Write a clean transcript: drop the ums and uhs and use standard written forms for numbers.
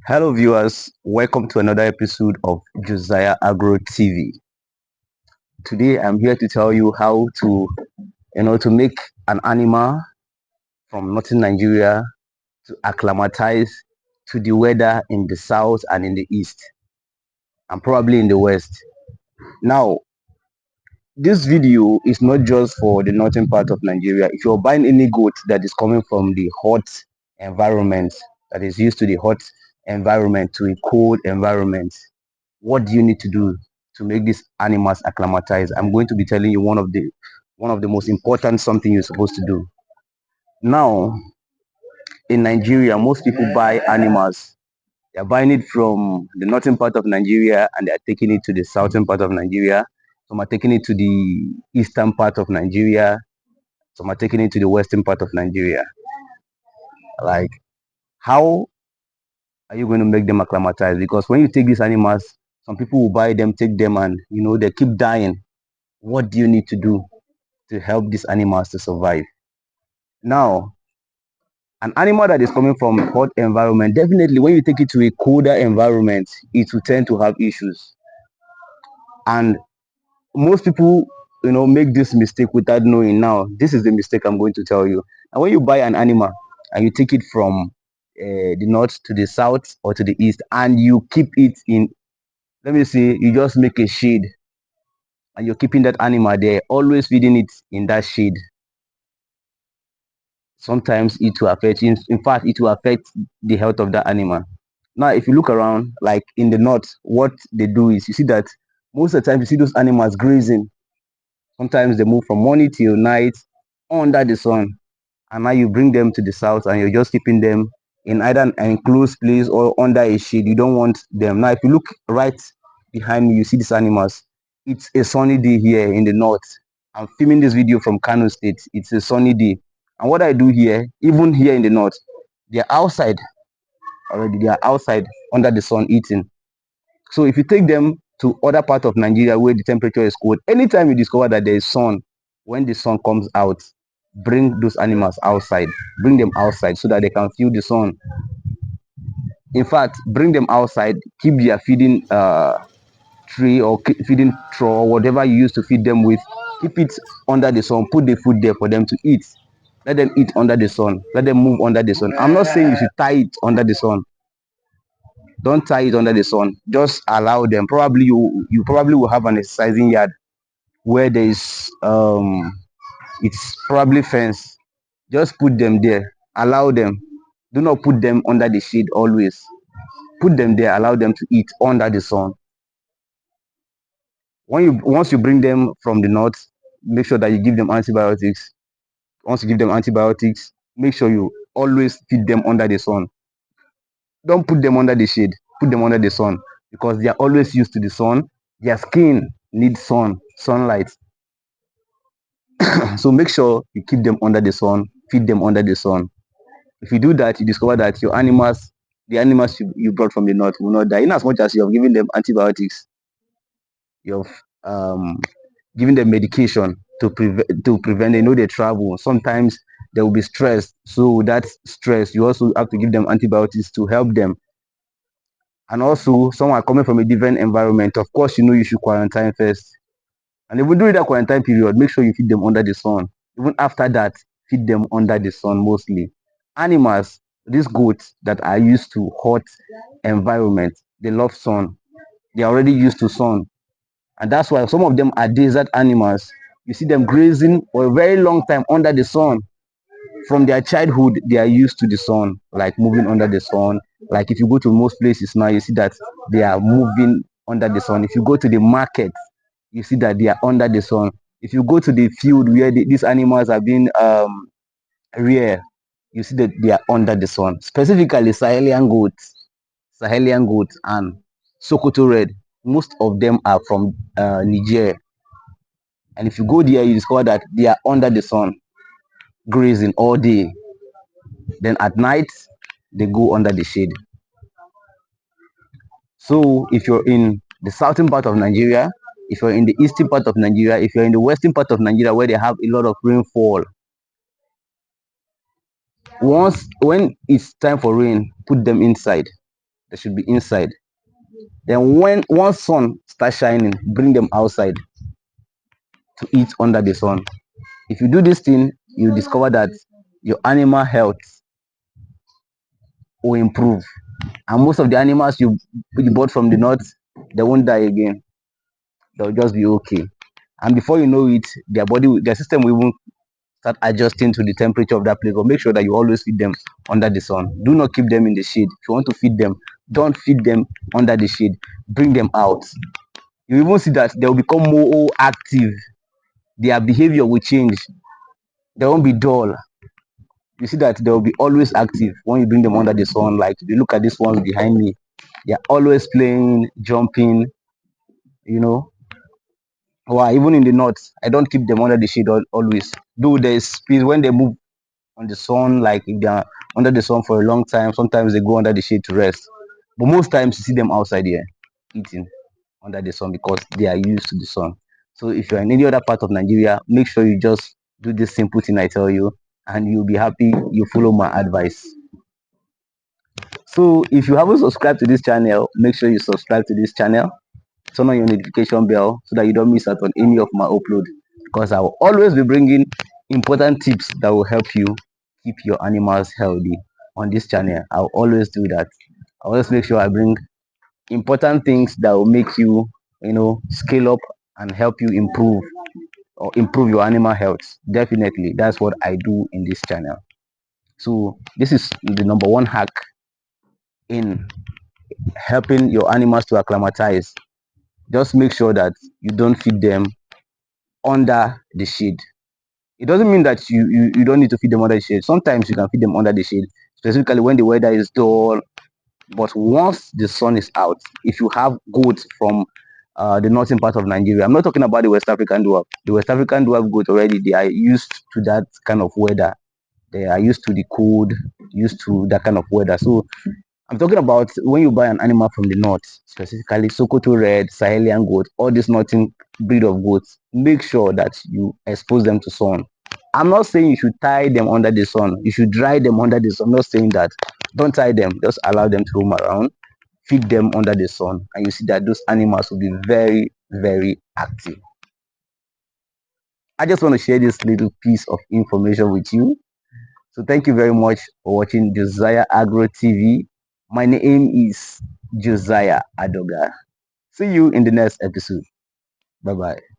Hello viewers, welcome to another episode of Josiah Agro TV. Today I'm here to tell you how to make an animal from northern Nigeria to acclimatize to the weather in the south and in the east and probably in the west. Now, this video is not just for the northern part of Nigeria. If you're buying any goat that is coming from the hot environment, that is used to the hot environment to a cold environment, what do you need to do to make these animals acclimatize? I'm going to be telling you one of the most important something you're supposed to do. Now, in Nigeria, most people buy animals. They're buying it from the northern part of Nigeria and they're taking it to the southern part of Nigeria. Some are taking it to the eastern part of Nigeria. Some are taking it to the western part of Nigeria. Like, how are you going to make them acclimatize? Because when you take these animals, some people will buy them, take them, and they keep dying. What do you need to do to help these animals to survive? Now, an animal that is coming from hot environment, definitely when you take it to a colder environment, it will tend to have issues. And most people, make this mistake without knowing. Now, this is the mistake I'm going to tell you. And when you buy an animal and you take it from the north to the south or to the east, and you keep it in, let me say, you just make a shade and you're keeping that animal there, always feeding it in that shade. Sometimes it will affect, in fact, it will affect the health of that animal. Now, if you look around, like in the north, what they do is you see that most of the time you see those animals grazing. Sometimes they move from morning till night under the sun, and now you bring them to the south and you're just keeping them in either an enclosed place or under a shade. You don't want them. Now, if you look right behind me, you see these animals. It's a sunny day here in the north. I'm filming this video from Kano State. It's a sunny day. And what I do here, even here in the north, they're outside already. They are outside under the sun eating. So if you take them to other part of Nigeria where the temperature is cold, anytime you discover that there is sun, when the sun comes out, bring those animals outside. Bring them outside so that they can feel the sun. In fact, bring them outside, keep their feeding tray or feeding trough or whatever you use to feed them with, keep it under the sun, put the food there for them to eat. Let them eat under the sun. Let them move under the sun. I'm not saying you should tie it under the sun. Don't tie it under the sun. Just allow them. Probably you probably will have an exercising yard where there is it's probably fence. Just put them there. Allow them. Do not put them under the shade always. Put them there. Allow them to eat under the sun. Once you bring them from the north, make sure that you give them antibiotics. Once you give them antibiotics, make sure you always feed them under the sun. Don't put them under the shade. Put them under the sun because they are always used to the sun. Their skin needs sunlight. So make sure you keep them under the sun, feed them under the sun. If you do that, you discover that the animals you brought from the north will not die. In as much as you have given them antibiotics, you have given them medication to prevent. They know they travel. Sometimes they will be stressed. So that stress, you also have to give them antibiotics to help them. And also, some are coming from a different environment. Of course, you should quarantine first. And even during that quarantine period, make sure you feed them under the sun. Even after that, feed them under the sun mostly. Animals, these goats that are used to hot environment, they love sun. They're already used to sun. And that's why some of them are desert animals. You see them grazing for a very long time under the sun. From their childhood, they are used to the sun, like moving under the sun. Like if you go to most places now, you see that they are moving under the sun. If you go to the market, you see that they are under the sun. If you go to the field where these animals are being reared, you see that they are under the sun. Specifically, Sahelian goats, and Sokoto red. Most of them are from Niger. And if you go there, you discover that they are under the sun, grazing all day. Then at night, they go under the shade. So if you're in the southern part of Nigeria, if you're in the eastern part of Nigeria, if you're in the western part of Nigeria where they have a lot of rainfall, when it's time for rain, put them inside. They should be inside. Then when once sun starts shining, bring them outside to eat under the sun. If you do this thing, you discover that your animal health will improve. And most of the animals you bought from the north, they won't die again. They'll just be okay. And before you know it, their system will even start adjusting to the temperature of that place. But make sure that you always feed them under the sun. Do not keep them in the shade. If you want to feed them, don't feed them under the shade. Bring them out. You even see that they will become more active. Their behavior will change. They won't be dull. You see that they will be always active when you bring them under the sun. Like if you look at these ones behind me, they're always playing, jumping, you know. Wow, even in the north, I don't keep them under the shade always. Though there's space when they move on the sun, like if they are under the sun for a long time, sometimes they go under the shade to rest. But most times you see them outside here eating under the sun because they are used to the sun. So if you're in any other part of Nigeria, make sure you just do this simple thing I tell you, and you'll be happy you follow my advice. So if you haven't subscribed to this channel, make sure you subscribe to this channel. Turn on your notification bell so that you don't miss out on any of my upload, because I will always be bringing important tips that will help you keep your animals healthy on this channel. I'll always do that. I always make sure I bring important things that will make you, scale up and help you improve your animal health. Definitely, that's what I do in this channel. So this is the number one hack in helping your animals to acclimatize. Just make sure that you don't feed them under the shade. It doesn't mean that you don't need to feed them under the shade. Sometimes you can feed them under the shade, specifically when the weather is dull. But once the sun is out, if you have goats from the northern part of Nigeria, I'm not talking about the West African dwarf. The West African dwarf goat already, they are used to that kind of weather. They are used to the cold, used to that kind of weather. So I'm talking about when you buy an animal from the north, specifically Sokoto Red, Sahelian goat, all this northern breed of goats, make sure that you expose them to sun. I'm not saying you should tie them under the sun. You should dry them under the sun. I'm not saying that. Don't tie them. Just allow them to roam around. Feed them under the sun. And you see that those animals will be very, very active. I just want to share this little piece of information with you. So thank you very much for watching Josiah Agro TV. My name is Josiah Adoga. See you in the next episode. Bye bye.